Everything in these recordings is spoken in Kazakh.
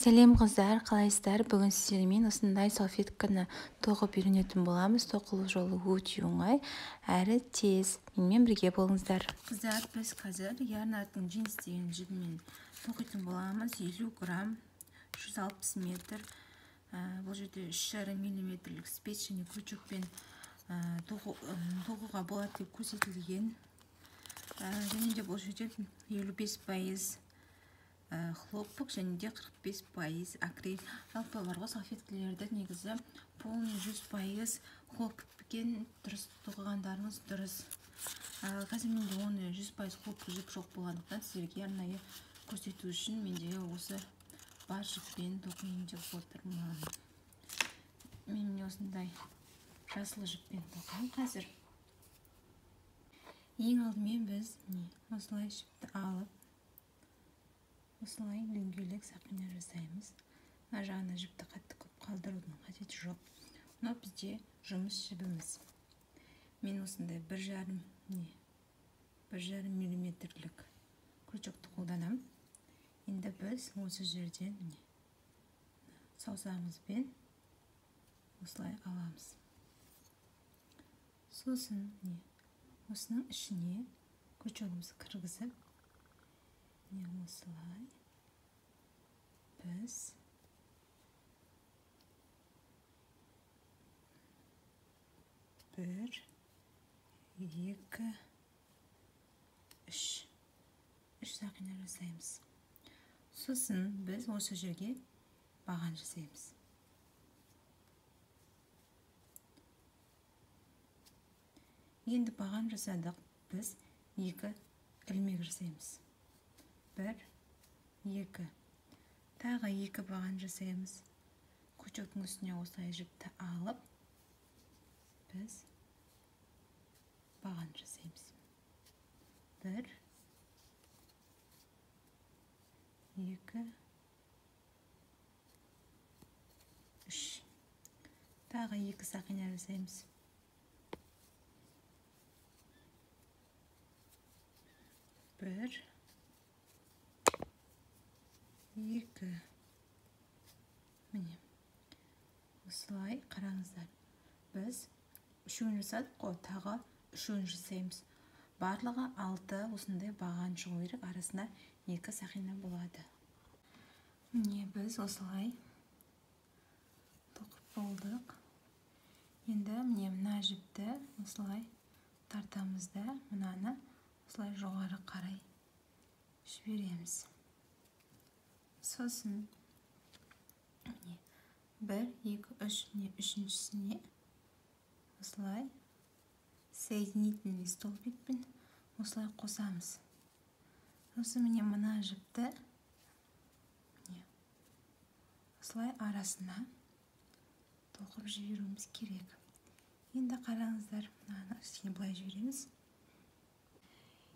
Сәлем қыздар, қалайсыздар? Бүгін сіздермен осындай салфетканы тоқып үйренетін боламыз. Тоқылу жолы өте оңай әрі тез. Менімен бірге болыңыздар. Қыздар, біз қазір ярнардың джинс деген жібімен тоқитын боламыз. 50 грамм, 160 метр. Бұл жерде 3,5 миллиметрлік спец және крючокпен тоқуға болады деп көрсетілген. Және де бұл жерде 55% хлопок және де 45% акрил. Жалпы барғы салфеткілерді негізі полный 100% хлоппен дұрыс тоқығандарыңыз дұрыс. Қазір менде оны 100% хлоппы жіп жоқ болғандықтан сіздерге арнайы көрсету үшін менде осы бар жіппен тоқиын деп отырмын. Мен осындай жасыл жіппен тоқимын қазір. Ең алдымен біз осылай жіпті алып, осылай дөңгелек сақина жасаймыз. Мына жағына жіпті қатты көп қалдырудың қажеті жоқ. Мынау бізде жұмыс жібіміз. Мен осындай 1,5 миллиметрлік крючокты қолданамын. Енді біз осы жерден саусағымызбен осылай аламыз. Сосын осының ішіне крючогымызды кіргізіп, осылай біз бір, екі, үш сақина жасаймыз. Сосын біз осы жерге баған жасаймыз. Енді баған жасадық, біз екі ілмек жасаймыз. 1, 2. Тағы екі баған жасаймыз. Крючоктың үстіне осылай жіпті алып, біз баған жасаймыз. 1, 2, 3. Тағы екі сақина жасаймыз. 1, 2. Міне. Осылай қараңыздар. Біз үшеуін жасадық қой, тағы үшеуін жасаймыз. Барлығы 6 осындай баған шығу керек, арасында 2 сақина болады. Міне біз осылай тоқып болдық. Енді мына жіпті осылай тартамыз да, мынаны осылай жоғары қарай жібереміз. Сосын 1, 2, 3 үшіншісіне осылай соединительный столбикпен осылай қосамыз. Сосын мына жіпті осылай арасына тоқып жіберуіміз керек. Енді қараңыздар, мынаны үстіне былай жібереміз.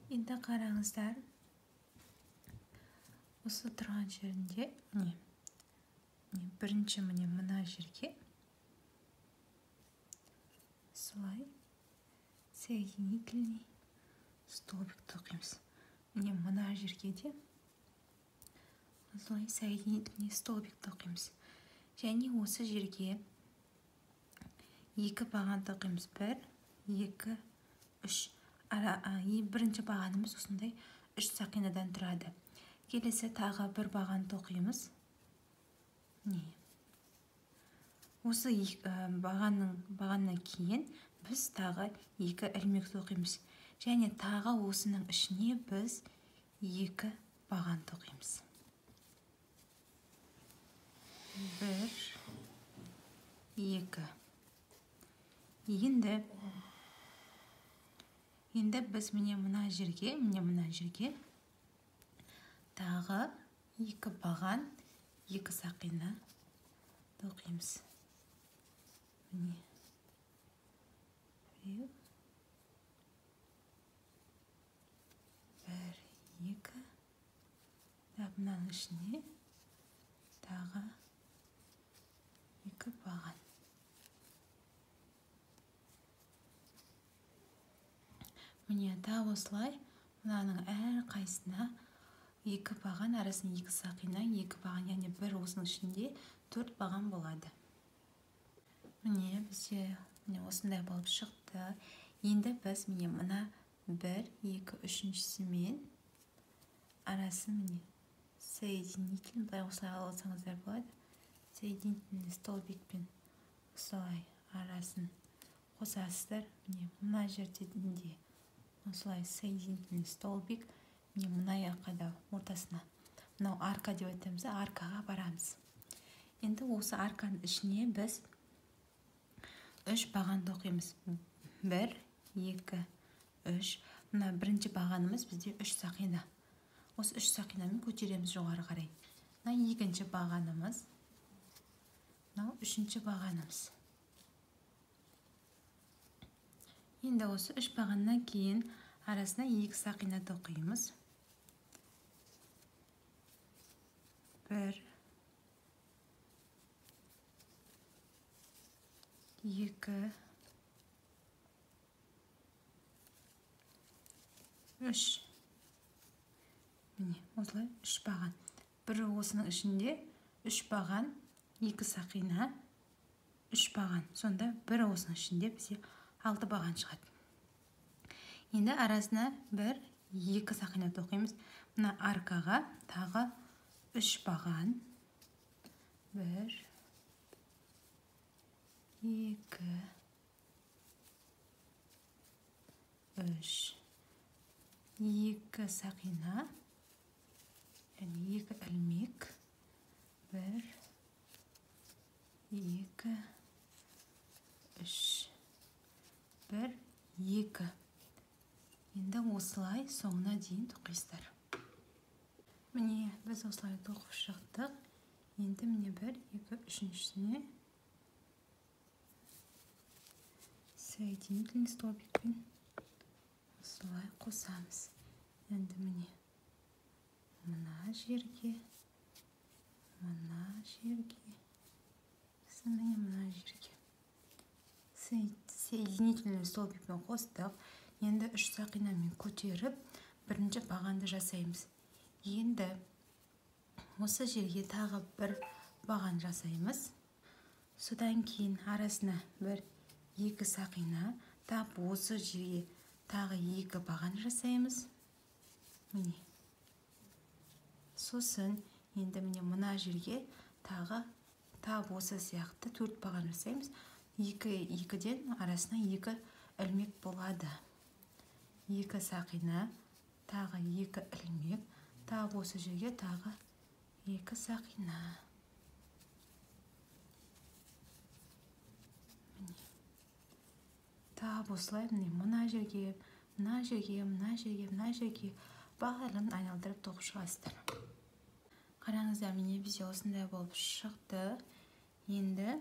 Енді қараңыздар, осы тұрған жерінде бірінші мына жерге солай соединительный столбик тоқимыз. Мына жерге де солай соединительный столбик тоқимыз. Және осы жерге екі баған тоқимыз. 1, 2, 3. Бірінші бағанымыз осындай 3 сақинадан тұрады. Келесі тағы бір баған тоқимыз. Осы бағаннан кейін біз тағы екі ілмек тоқимыз. Және тағы осының ішіне біз екі баған тоқимыз. 1, 2. Енді біз мына жерге тағы екі баған, екі сақина тоқимыз. Міне. 1, 2. Мынаның ішіне тағы екі баған. Міне, тағы осылай мынаның әр қайсына екі баған арасында 2 сақина, 2 баған, яғни бір осының ішінде 4 баған болады. Міне бізде осындай болып шықты. Енді біз мына 1, 2, 3-шісімен арасы соединительный, былай осылай алсаңыздар болады. Соединительный столбикпен осылай арасын қосасыздар. Мына жерде осылай соединительный столбик, мына жаққа ортасына. Мынау арка деп айтамыз, аркаға барамыз. Енді осы арканың ішіне біз 3 бағанды оқимыз. 1, 2, 3. Мына бірінші бағанымыз бізде 3 сақина. Осы 3 сақинамен көтереміз жоғары қарай. Мына екінші бағанымыз. Мынау үшінші бағанымыз. Енді осы 3 бағаннан кейін арасына 2 сақина тоқимыз. 1, 2, 3. Міне, осылай 3 баған. Бір осының ішінде 3 баған, 2 сақина, 3 баған. Сонда бір осының ішінде бізде 6 баған шығады. Енді арасына 1, 2 сақина тоқимыз. Мына аркаға тағы 3 баған. 1, 2, 3. 2 сақина, яғни 2 ілмек. 1, 2, 3. 1, 2. Енді осылай соңына дейін тоқисыздар. Міне біз осылай тоқып шықтық. Енді міне 1, 2, 3-шісіне соединительный столбикпен осылай қосамыз. Енді міне мына жерге, мына жерге соединительный столбикпен қостық. Енді 3 сақинамен көтеріп, бірінші бағанды жасаймыз. Енді осы жерге тағы бір баған жасаймыз. Содан кейін арасына 1, 2 сақина, тап осы жерге тағы 2 баған жасаймыз. Міне. Сосын енді мына жерге тағы тап осы сияқты 4 баған жасаймыз. 2-2-ден арасына 2 ілмек болады. 2 сақина, тағы 2 ілмек, тап осы жерге тағы 2 сақина. Тап осылай мына жерге, мына жерге бағаларын айналдырып тоқып шығасыздар. Қараңыздар, міне бізде осындай болып шықты. Енді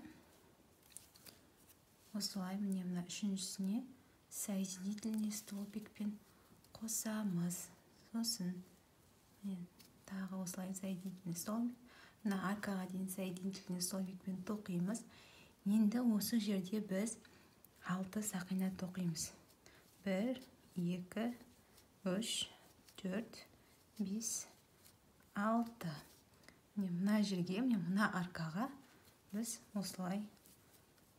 осылай мына үшіншісіне соединительный столбикпен қосамыз. Сосын тағы осылай соединительный столбик, мына аркаға дейін соединительный столбикпен тоқимыз. Енді осы жерде біз 6 сақина тоқимыз. 1, 2, 3, 4, 5, 6. Мына жерге, мына аркаға біз осылай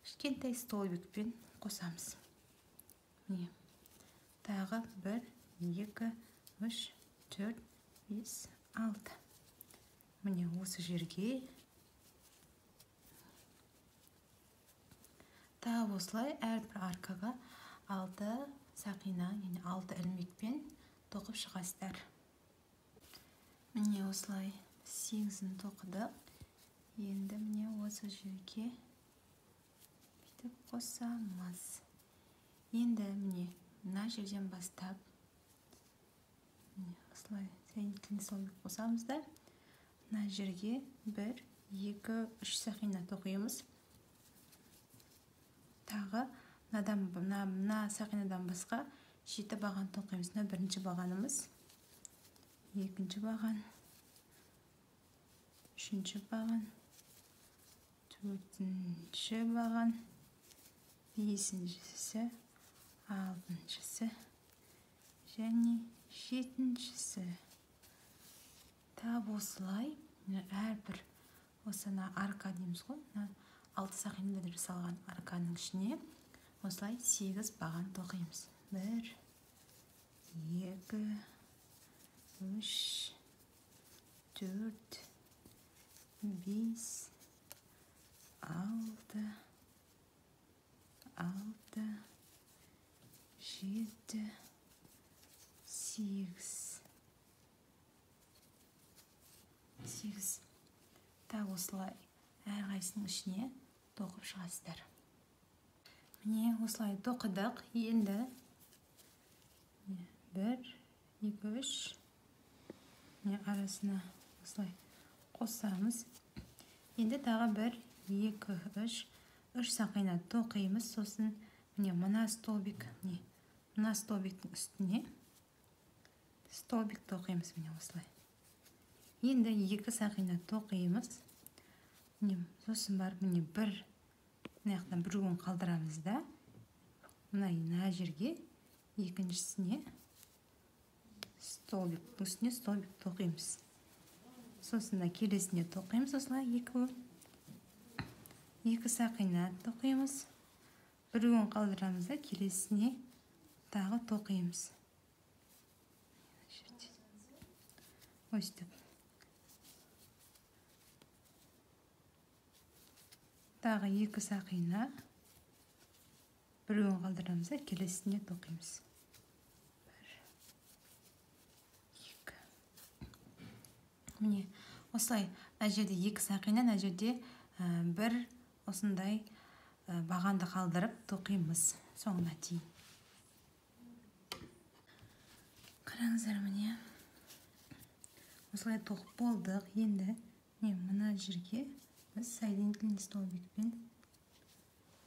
кішкентай столбикпен қосамыз. Тағы 1, 2, 3, 4, 5, 6. Міне осы жерге тағы осылай әрбір аркаға 6 сақина, яғни 6 ілмекпен тоқып шығасыздар. Міне осылай 8-ін тоқыдық. Енді міне осы жерге бүйтіп қосамыз. Енді міне мына жерден бастап осылай соединительный столбик қосамыз да, мына жерге 1, 2, 3 сақина тоқимыз. Тағы мына сақинадан басқа 7 баған тоқимыз. Мына бірінші бағанымыз, екінші баған, үшінші баған, төртінші баған, бесіншісі, алтыншысы және жетіншісі. тап осылай әрбір осына арка дейміз ғой, 6 сақинадан жасалған арканың ішіне осылай 8 баған тоқимыз. 1 2 3 4 5 6 7 8 тағы осылай әрқайсының ішіне тоқып шығасыздар. Міне осылай тоқыдық. Енді 1 2 3 арасына осылай қосамыз. Енді тағы 1 2 3 сақина тоқимыз. Сосын міне мына столбик, мына столбиктің үстіне столбик тоқимыз. Міне осылай. Енді 2 сақина тоқимыз. Сосын барып міне бір мынаяқтан бір уын қалдырамыз да, мына жерге екіншісіне столбик үстіне столбик тоқимыз. Сосын келесіне тоқимыз. Осылай 2 сақина тоқимыз. Бір уын қалдырамыз да, келесіне тағы тоқимыз. Өстіп. Тағы 2 сақина, бір уын қалдырамыз да, келесіне тоқимыз. 1 2. Міне осылай мына жерде 2 сақина, мына жерде бір осындай бағанды қалдырып тоқимыз соңына дейін. Қараңыздар, міне осылай тоқып болдық. Енді мына жерге біз соединительный столбикпен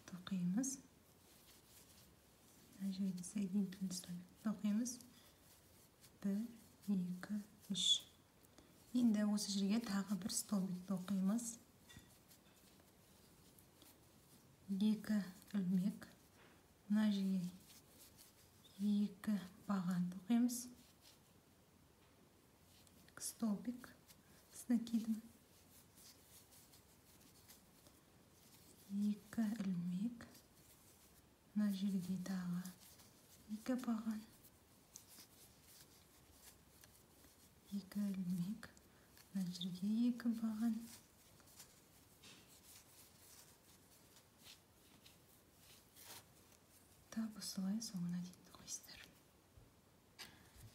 тоқимыз. Мына жерге соединительный столбик тоқимыз. 1 2 3. Енді осы жерге тағы бір столбик тоқимыз. 2 ілмек. Мына жерге 2 баған тоқимыз. Столбик с накидом. 2 ілмек. Мына жерге тағы 2 баған. 2 ілмек. Мына жерге 2 баған. Тап осылай соңына дейін тоқисыздар.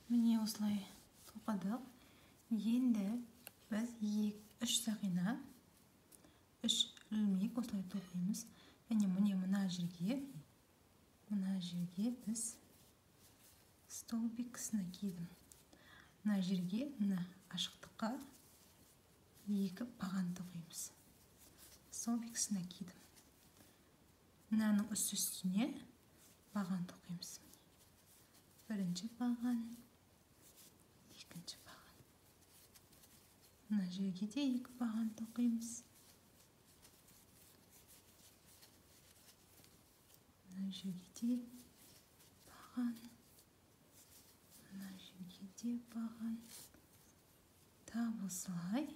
Міне осылай тоқыдық. Енді біз 3 сақина, 3 ілмек осылай тоқимыз. Және мына жерге біз столбик с накидом. Мына жерге, мына ашықтыққа 2 баған тоқимыз. Столбик с накидом. Мынаның үстіне баған тоқимыз. Бірінші баған, екінші баған. Мына жерге де 2 баған тоқимыз. Мына жерге де баған. Мына жерге де баған. Тап осылай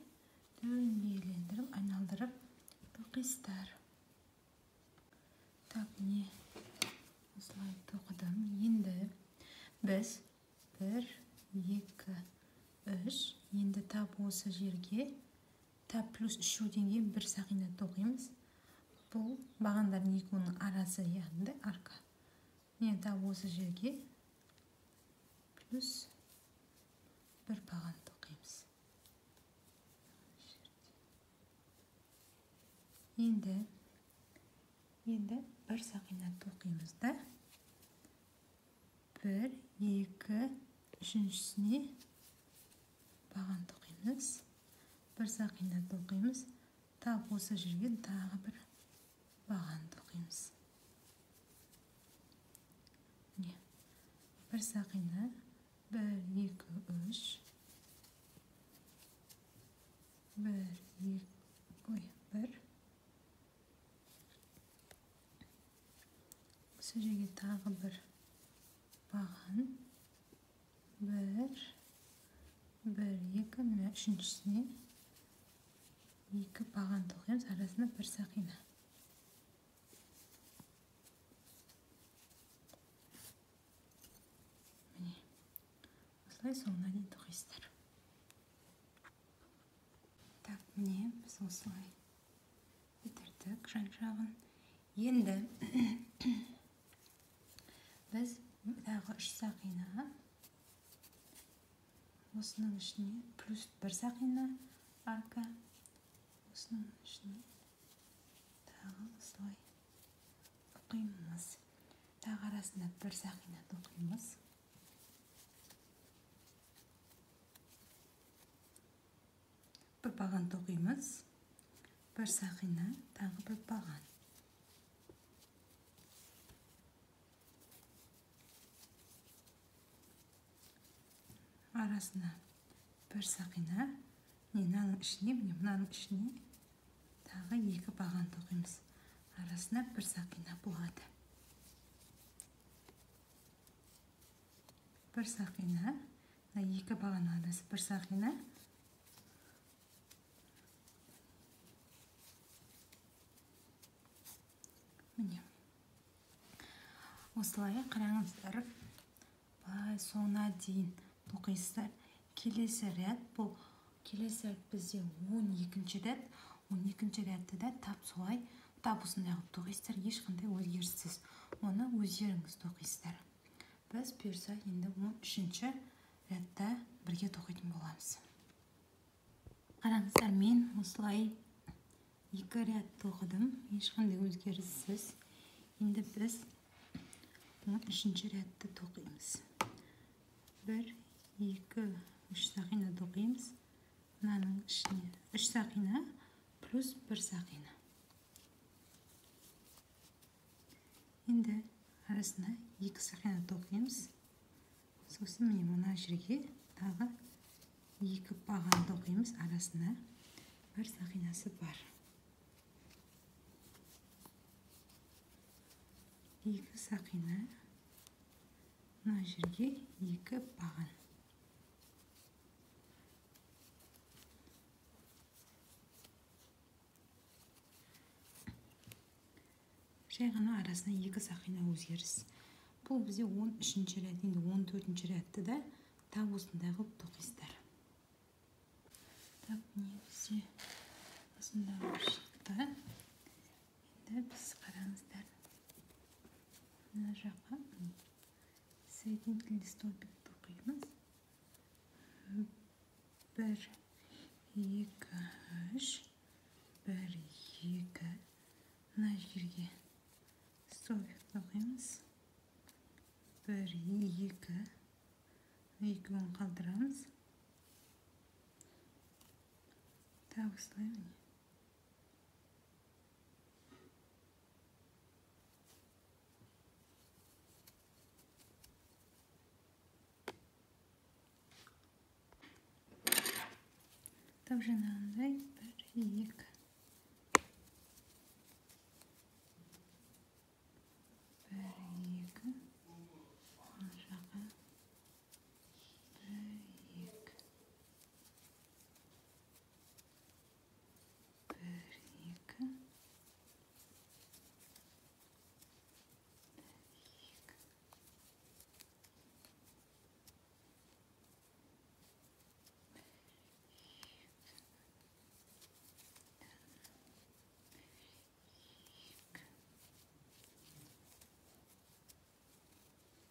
дөңгелендіріп, айналдырып тоқисыздар. Тап міне осылай тоқыдым. Енді біз 1 2 3. Енді тап осы жерге тап плюс 3-ден кейін 1 сақина тоқимыз. Бұл бағандардың екеуінің арасы, яғни арка. Енді тап осы жерге плюс 1 баған тоқимыз. Енді 1 сақина тоқимыз да, 1 2 үшіншісіне баған тоқимыз. 1 сақина тоқимыз. Тап осы жерге тағы 1 баған тоқимыз. 1 сақина, 1 2 3. 1 1. Осы жерге тағы 1 баған. 1 бір екі, мына үшіншісіне екі баған тоқимыз, арасына бір сақина. Міне осылай соңына дейін тоқисыздар. Так, міне біз осылай бітірдік жан жағын. Енді біз тағы 3 сақина, осының ішіне плюс 1 сақина арка, осының ішіне тағы осылай тоқимыз. Тағы арасында 1 сақина тоқимыз. Бір баған тоқимыз. 1 сақина, тағы бір баған. Арасына 1 сақина, мынаның ішіне тағы 2 баған тоқимыз. Арасына 1 сақина болады. 1 сақина, 2 баған арасы 1 сақина. Міне осылай қараңыздар, соңына дейін тоқисыздар. Келесі ряд, бұл келесі ряд бізде 12-ші ряд. 12-ші рядты да тап солай, тап осындай қылып тоқисыздар, ешқандай өзгеріссіз. Оны өздеріңіз тоқисыздар. Біз бұйырса енді 13-ші рядта бірге тоқитын боламыз. Қараңыздар, мен осылай 2 ряд тоқыдым, ешқандай өзгеріссіз. Енді біз 13-ші рядты тоқимыз. 1, 2, 3 сақина тоқимыз. Мынаның ішіне 3 сақина плюс 1 сақина. Енді арасына 2 сақина тоқимыз. Сосын мына жерге тағы 2 баған тоқимыз. Арасына 1 сақинасы бар. 2 сақина, мына жерге 2 баған. Жай ғана арасына 2 сақина өзгеріс. Бұл бізде 13-ші ряд, енді 14-ші рядты да тап осындай қылып тоқисыздар. Так, не бізде осындай шықты. Енді біз қараңыздар. Мына жаққа соединительный столбик тоқимыз. 1, 2, 3, 1, 2, мына жерге столбик тоқимыз. 1, 2, 2 қалдырамыз. Так, осылай міне. Так, жаңағындай 1, 2.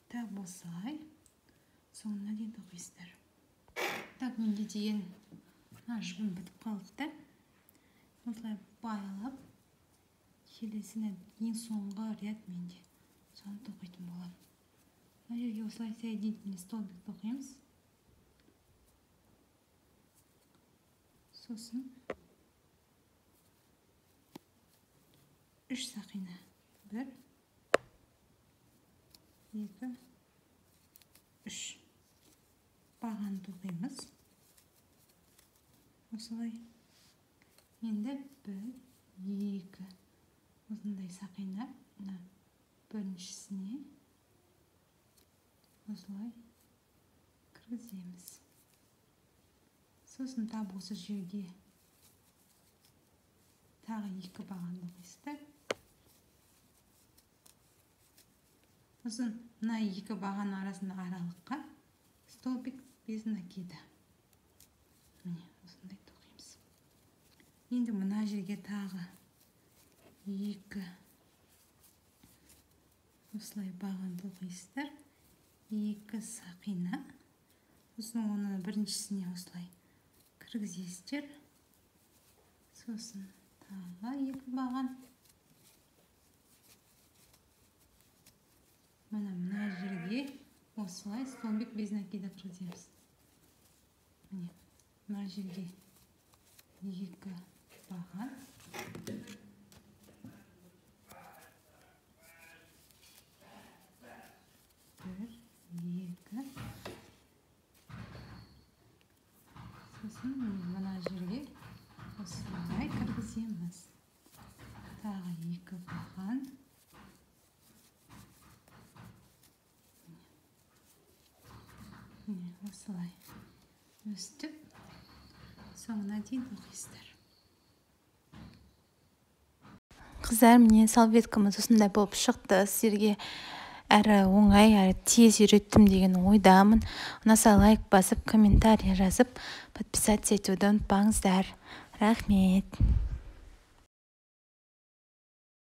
Так, осылай соңына дейін тоқисыздар. Так, менде дейін жібім бітіп қалыпты. Осылай байлап, келесіне ең соңғы ряд менде соны тоқитын болам. Мына жерге осылай соединительный столбик тоқимыз. Сосын 3 сақина. 1, 2, 3 баған тоқимыз. Осылай. Енді 1, 2 осындай сақина біріншісіне осылай кіргіземіз. сосын тап осы жерге тағы 2 бағанды қойсыздар. Сосын мына 2 баған арасында аралыққа столбик без накида. Міне, осындай тоқимыз. Енді мына жерге тағы 2 осылай баған тоқисыздар. 2 сақина. Сосын оны біріншісіне осылай кіргізесіздер. Сосын тағы 2 баған. Мына жерге осылай столбик без накида кіргіземіз. Міне, мына жерге 2 баған. Сосын мына жерге осылай кіргіземіз. Тағы 2 баған. Осылай өстіп, соңына дейін тоқисыздар. Қыздар, міне салфеткамыз осындай болып шықты. Сіздерге әрі оңай, әрі тез үйреттім деген ойдамын. Ұнаса лайк басып, комментарий жазып, подписаться етуді ұмытпаңыздар. Рахмет.